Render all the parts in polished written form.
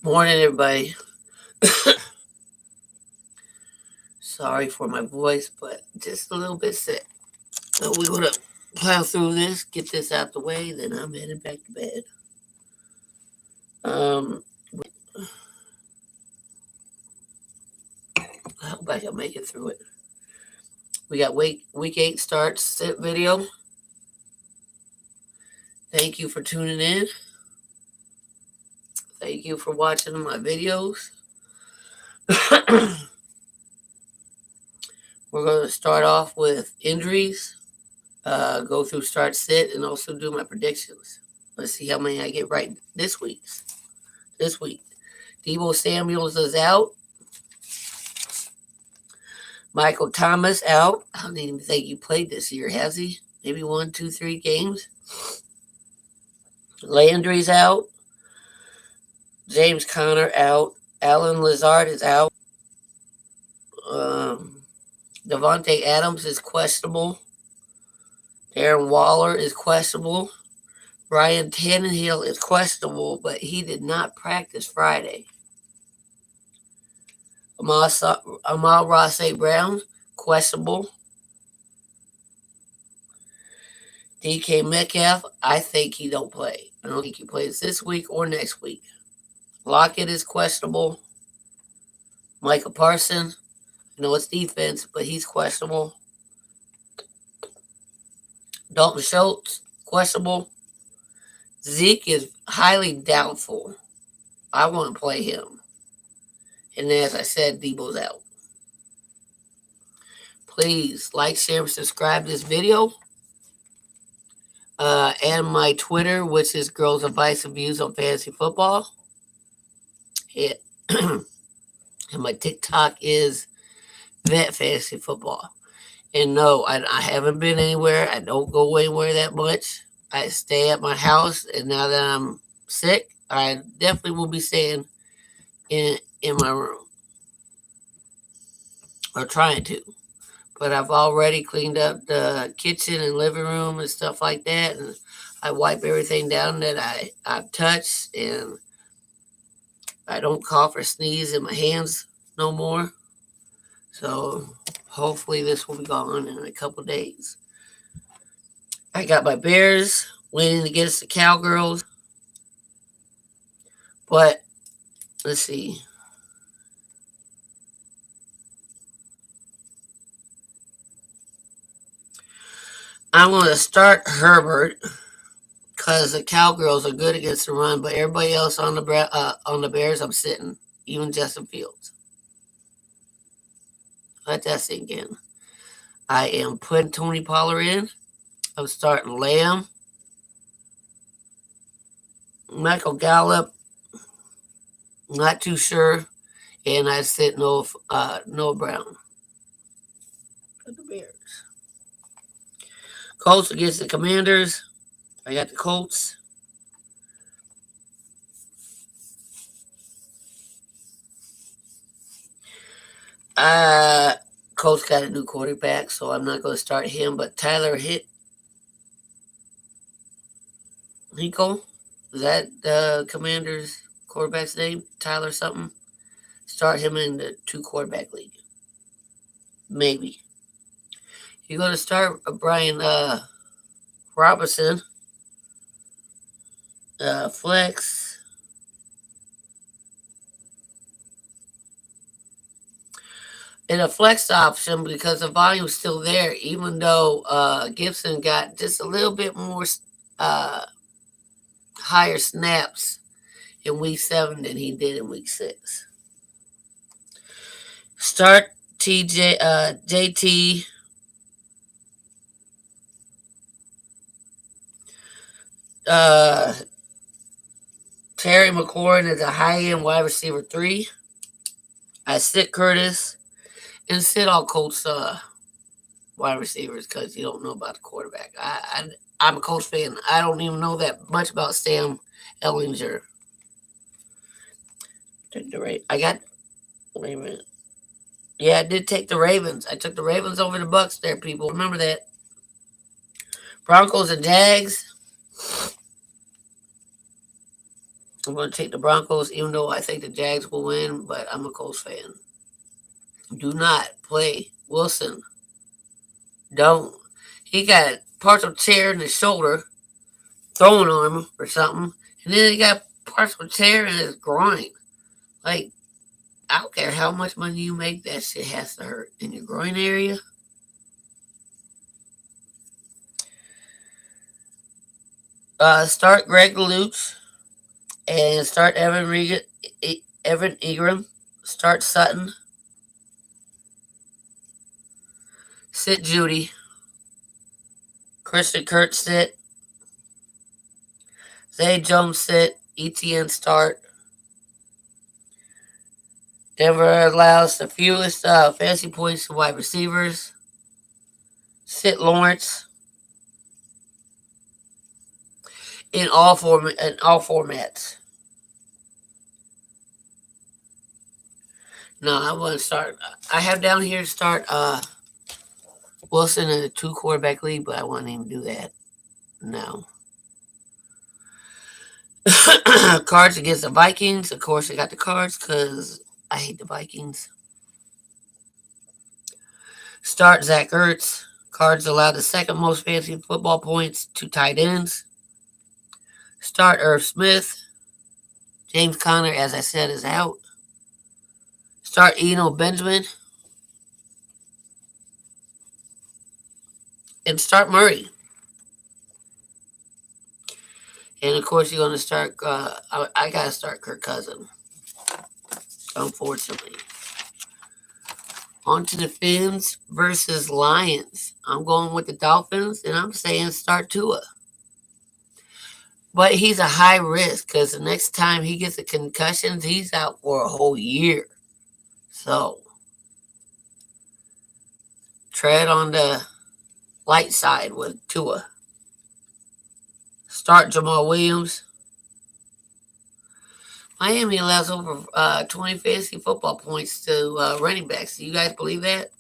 Morning, everybody. Sorry for my voice, but just a little bit sick. So we're gonna plow through this, get this out the way, then I'm headed back to bed. Um, I hope I can make it through it. We got week 8 starts sit video. Thank you for tuning in. Thank you for watching my videos. We're gonna start off with injuries. Go through start sit and also do my predictions. Let's see how many I get right this week. Debo Samuels is out. Michael Thomas out. I don't even think he played this year, has he? Maybe 1, 2, 3 games. Landry's out. James Conner out. Alan Lazard is out. Devontae Adams is questionable. Darren Waller is questionable. Ryan Tannehill is questionable, but he did not practice Friday. Amon-Ra St. Brown, questionable. DK Metcalf, I think he don't play. I don't think he plays this week or next week. Lockett is questionable. Michael Parsons, I know it's defense, but he's questionable. Dalton Schultz, questionable. Zeke is highly doubtful. I want to play him. And as I said, Debo's out. Please like, share, and subscribe to this video. And my Twitter, which is Girls Advice and Views on Fantasy Football. And my TikTok is Vet Fantasy Football. And no, I haven't been anywhere. I don't go anywhere that much. I stay at my house, and now that I'm sick, I definitely will be staying in my room. Or trying to. But I've already cleaned up the kitchen and living room and stuff like that. And I wipe everything down that I've touched. And I don't cough or sneeze in my hands no more. So hopefully this will be gone in a couple days. I got my Bears winning against the Cowgirls. But let's see. I'm going to start Herbert because the Cowgirls are good against the run, but everybody else on the Bears, I'm sitting. Even Justin Fields. Let that sink in. I am putting Tony Pollard in. I'm starting Lamb. Michael Gallup, not too sure. And I sit Noah Brown for the Bears. Colts against the Commanders. I got the Colts. Colts got a new quarterback, so I'm not going to start him. But Tyler Hinkle, is that the Commanders' quarterback's name? Tyler something? Start him in the 2-quarterback league. Maybe. You're going to start Brian Robinson. Flex. In a flex option because the volume's still there, even though Gibson got just a little bit more higher snaps in week 7 than he did in week 6. Start JT. Terry McLaurin is a high-end wide receiver 3. I sit Curtis and sit all Colts wide receivers because you don't know about the quarterback. I'm a Colts fan. I don't even know that much about Sam Ehlinger. Wait a minute. Yeah, I did take the Ravens. I took the Ravens over the Bucks there, people. Remember that. Broncos and Jags. I'm going to take the Broncos, even though I think the Jags will win, but I'm a Colts fan. Do not play Wilson. Don't. He got partial tear in his shoulder, throwing on him or something, and then he got partial tear in his groin. Like, I don't care how much money you make, that shit has to hurt in your groin area. Start Greg Lutz and start Evan Ingram. Start Sutton. Sit Judy. Christian Kirk sit. Zay Jones sit. ETN start. Denver allows the fewest fantasy points to wide receivers. Sit Lawrence in all formats. No, I want to start. I have down here to start Wilson in a 2 quarterback league, but I won't even do that. No. Cards against the Vikings. Of course, I got the Cards because I hate the Vikings. Start Zach Ertz. Cards allow the second most fantasy football points to tight ends. Start Irv Smith. James Conner, as I said, is out. Start Eno Benjamin. And start Murray. And of course, you're going to start. I got to start Kirk Cousins, unfortunately. On to the Fins versus Lions. I'm going with the Dolphins, and I'm saying start Tua. But he's a high risk because the next time he gets a concussion, he's out for a whole year. So, tread on the light side with Tua. Start Jamal Williams. Miami allows over 20 fantasy football points to running backs. Do you guys believe that?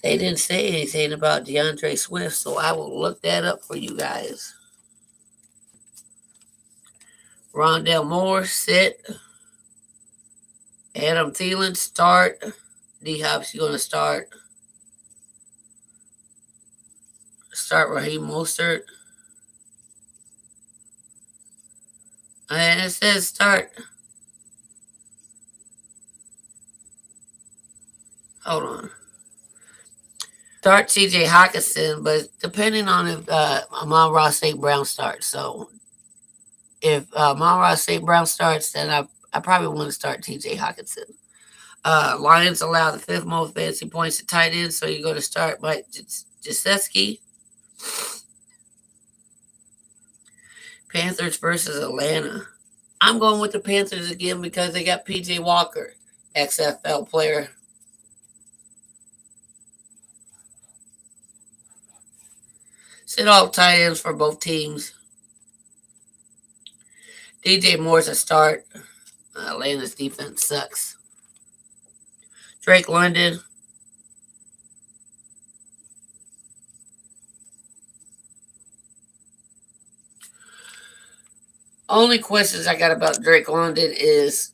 They didn't say anything about DeAndre Swift, so I will look that up for you guys. Rondell Moore, sit. Adam Thielen, start. D-Hop's going to start. Start Raheem Mostert. And it says start. Hold on. Start TJ Hawkinson, but depending on if Amon-Ra St. Brown starts. So if Amon-Ra St. Brown starts, then I probably want to start TJ Hawkinson. Lions allow the 5th most fantasy points to tight end, so you're going to start Mike Gesicki. Panthers versus Atlanta. I'm going with the Panthers again because they got PJ Walker, XFL player. Sit all tight ends for both teams. DJ Moore's a start. Atlanta's defense sucks. Drake London. Only questions I got about Drake London is,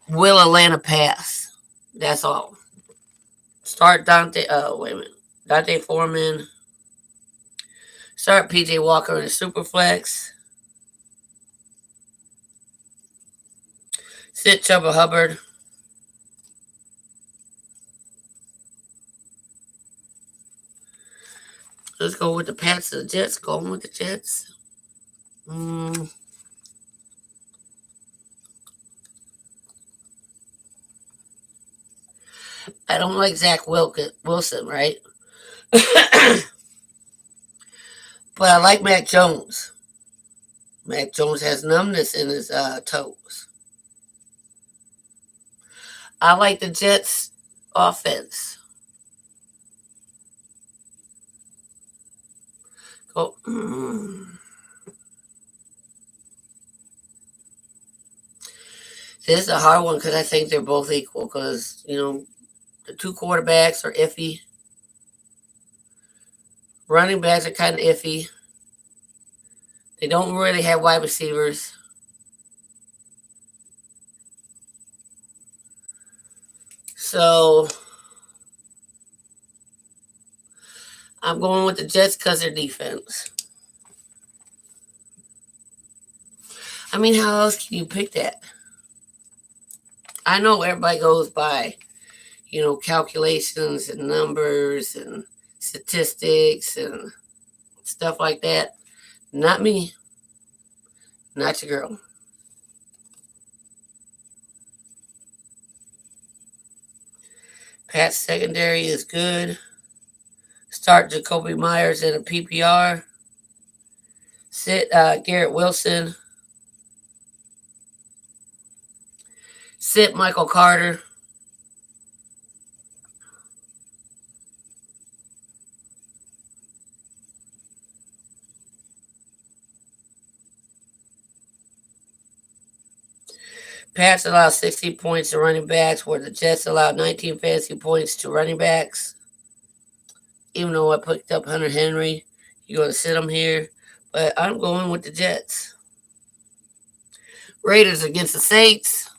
will Atlanta pass? That's all. Start Dante Foreman. Start PJ Walker in a Superflex. Sit Chuba Hubbard. Let's go with the Pats and the Jets. Going with the Jets. I don't like Zach Wilson, right? But I like Mac Jones. Mac Jones has numbness in his toes. I like the Jets' offense. Go. This is a hard one because I think they're both equal because, the 2 quarterbacks are iffy. Running backs are kind of iffy. They don't really have wide receivers. So I'm going with the Jets because their defense. I mean, how else can you pick that? I know everybody goes by, calculations and numbers and statistics and stuff like that. Not me. Not your girl. Pat's secondary is good. Start Jacoby Myers in a PPR. Sit Garrett Wilson. Sit Michael Carter. Pats allow 60 points to running backs, where the Jets allow 19 fantasy points to running backs. Even though I picked up Hunter Henry, you're going to sit him here. But I'm going with the Jets. Raiders against the Saints.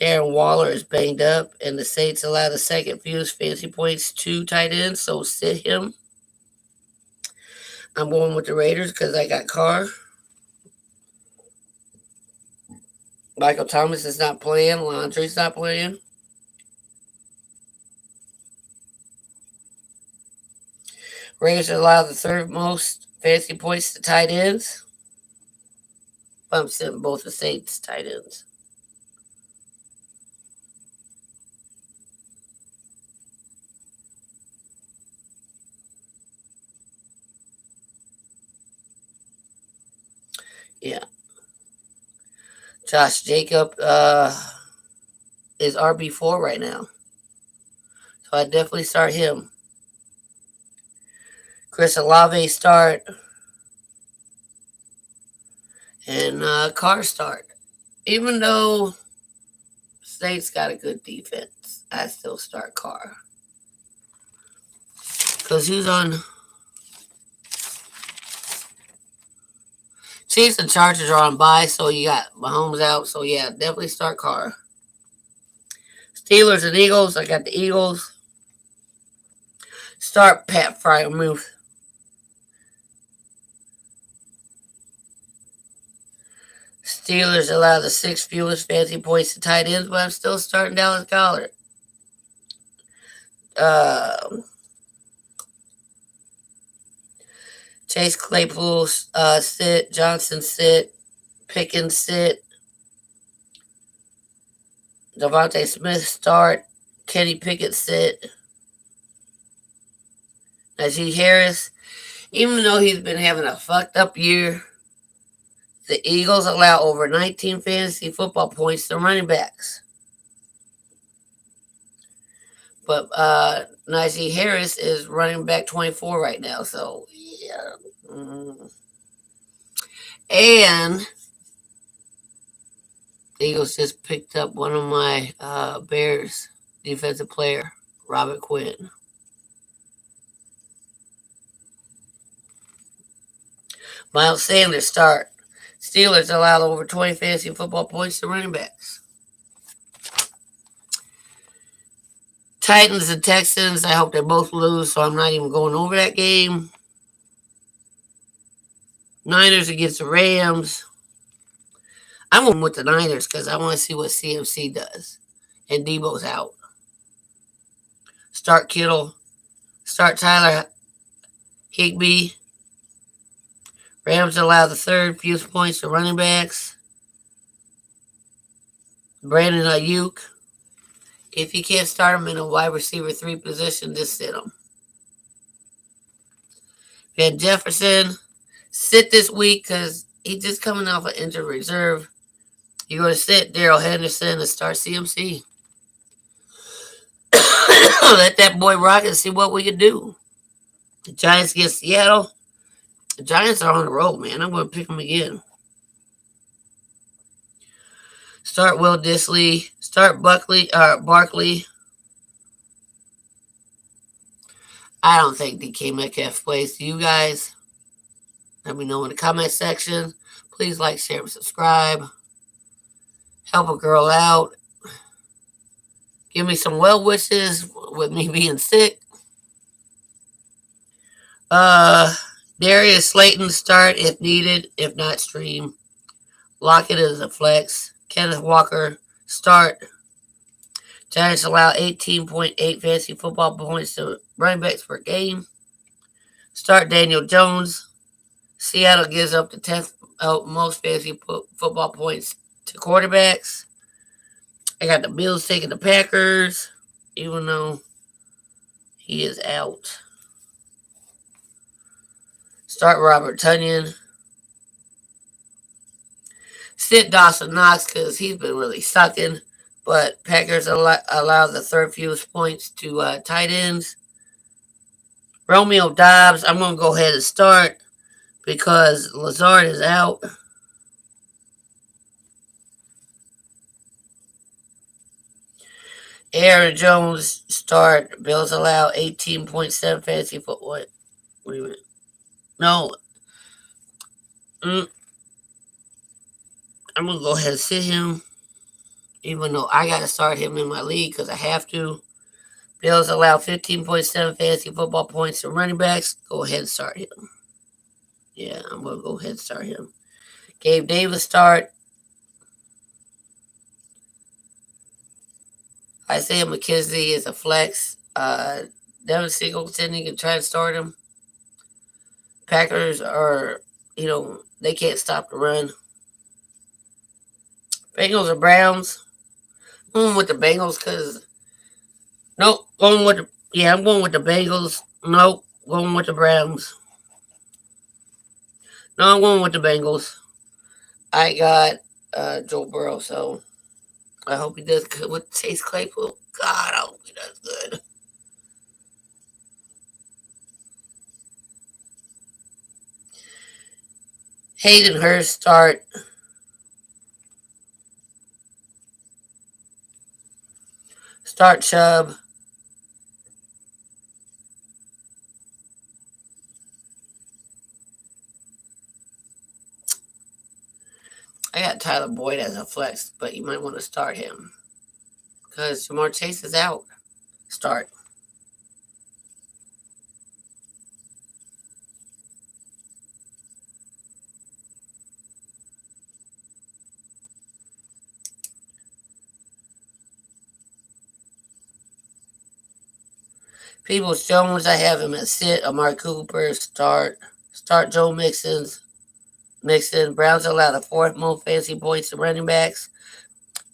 Darren Waller is banged up, and the Saints allow the second fewest fantasy points to tight ends, so sit him. I'm going with the Raiders because I got Carr. Michael Thomas is not playing. Landry's not playing. Raiders allow the third most fantasy points to tight ends. I'm sitting both the Saints tight ends. Yeah. Josh Jacob is RB4 right now. So I definitely start him. Chris Olave start. And Carr start. Even though Saints got a good defense, I still start Carr. Because who's on? Chiefs and Chargers are on bye, so you got Mahomes out. So yeah, definitely start Carr. Steelers and Eagles. I got the Eagles. Start Pat Freiermuth. Steelers allow the sixth fewest fantasy points to tight ends, but I'm still starting Dallas Goedert. Chase Claypool sit. Johnson sit. Pickens sit. Devontae Smith start. Kenny Pickett sit. Najee Harris, even though he's been having a fucked up year, the Eagles allow over 19 fantasy football points to running backs. But Najee Harris is running back 24 right now, so yeah. And the Eagles just picked up one of my Bears defensive player, Robert Quinn. Miles Sanders start. Steelers allowed over 20 fantasy football points to running backs. Titans and Texans, I hope they both lose, so I'm not even going over that game. Niners against the Rams. I'm going with the Niners because I want to see what CMC does. And Debo's out. Start Kittle. Start Tyler Higbee. Rams allow the third fewest points to running backs. Brandon Ayuk. If you can't start him in a wide receiver 3 position, just sit him. Van Jefferson, sit this week because he's just coming off an injured reserve. You're going to sit Darrell Henderson and start CMC. Let that boy rock and see what we can do. The Giants against Seattle. The Giants are on the road, man. I'm going to pick them again. Start Will Dissly. Start Barkley. I don't think DK Metcalf plays. Do you guys? Let me know in the comment section. Please like, share, and subscribe. Help a girl out. Give me some well wishes with me being sick. Uh, Darius Slayton start if needed, if not stream. Lockett is a flex. Kenneth Walker start. Giants allow 18.8 fantasy football points to running backs per game. Start Daniel Jones. Seattle gives up the 10th most fantasy football points to quarterbacks. I got the Bills taking the Packers, even though he is out. Start Robert Tunyon. Sit Dawson Knox because he's been really sucking. But Packers allow the third fewest points to tight ends. Romeo Dobbs, I'm going to go ahead and start because Lazard is out. Aaron Jones start. Bills allow 18.7 fantasy foot. What? Wait a minute. No. I'm going to go ahead and sit him. Even though I got to start him in my league because I have to. Bills allow 15.7 fantasy football points to running backs. Go ahead and start him. Yeah, I'm going to go ahead and start him. Gabe Davis start. Isaiah McKenzie is a flex. Devin Singleton, you can try to start him. Packers are, they can't stop the run. Bengals or Browns. I'm going with the Bengals because, nope, I'm going with the Bengals. Nope, going with the Browns. No, I'm going with the Bengals. I got Joe Burrow, so I hope he does good with Chase Claypool. God, I hope he does good. Hayden Hurst start. Start Chubb. I got Tyler Boyd as a flex, but you might want to start him because Jamar Chase is out. Start. Peoples Jones, I have him at sit. Amari Cooper, start. Start Joe Mixon. Browns allow the fourth most fantasy points to running backs.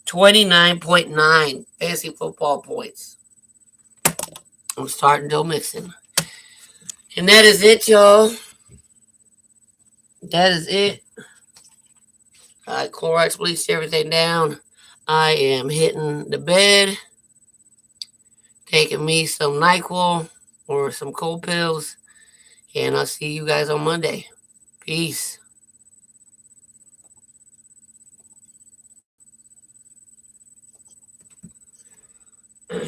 29.9 fantasy football points. I'm starting Joe Mixon. And that is it, y'all. That is it. I Clorox bleached everything down. I am hitting the bed, taking me some NyQuil or some cold pills, and I'll see you guys on Monday. Peace.